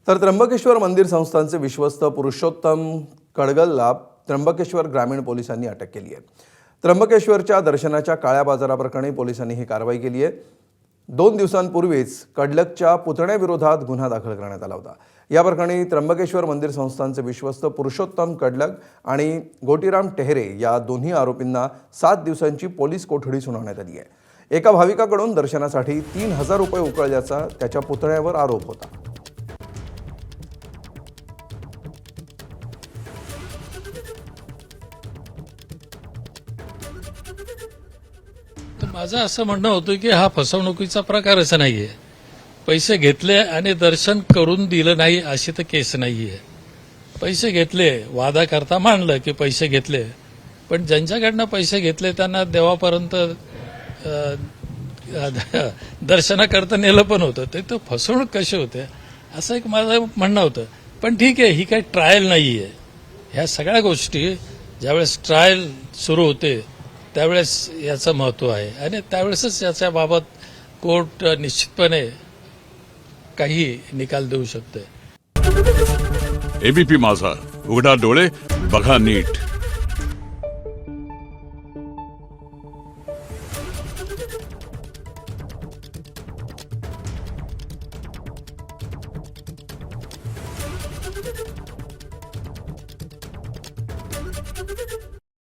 तर त्र्यंबकेश्वर मंदिर संस्थानचे विश्वस्त पुरुषोत्तम कडगलला त्र्यंबकेश्वर ग्रामीण पोलिसांनी अटक केली आहे। त्र्यंबकेश्वरच्या दर्शनाच्या काळ्या बाजाराप्रकरणी पोलिसांनी ही कारवाई केली आहे। 2 दिवसांपूर्वीच कडलकच्या पुतण्याविरोधात गुन्हा दाखल करण्यात आला होता। या प्रकरणी त्र्यंबकेश्वर मंदिर संस्थानचे विश्वस्त पुरुषोत्तम कडलक आणि गोटीराम टेहरे या दोन्ही आरोपींना 7 दिवसांची पोलीस कोठडी सुनावण्यात आली आहे। एका भाविकाकडून दर्शनासाठी 3000 रुपये उकळल्याचा त्याच्या पुतण्यावर आरोप होता। तर माझं असं म्हणणं होतं की हा फसवणुकीचा प्रकारच नाहीये। पैसे घेतले आणि दर्शन करून दिलं नाही अशी तर केस नाहीये। पैसे घेतले, वादा करता मानलं की पैसे घेतले, पण ज्यांच्याकडनं पैसे घेतले त्यांना देवापर्यंत दर्शनाकरता नेलं पण होतं, ते तर फसवणूक कशी होते असं एक माझं म्हणणं होतं। पण ठीक आहे, ही काही ट्रायल नाहीये। ह्या सगळ्या गोष्टी ज्यावेळेस ट्रायल सुरू होते त्यावेळेस याचं महत्व आहे आणि त्यावेळेसच याच्या बाबत कोर्ट निश्चितपणे काही निकाल देऊ शकते। एबीपी माझा, उघडा डोळे बघा नीट।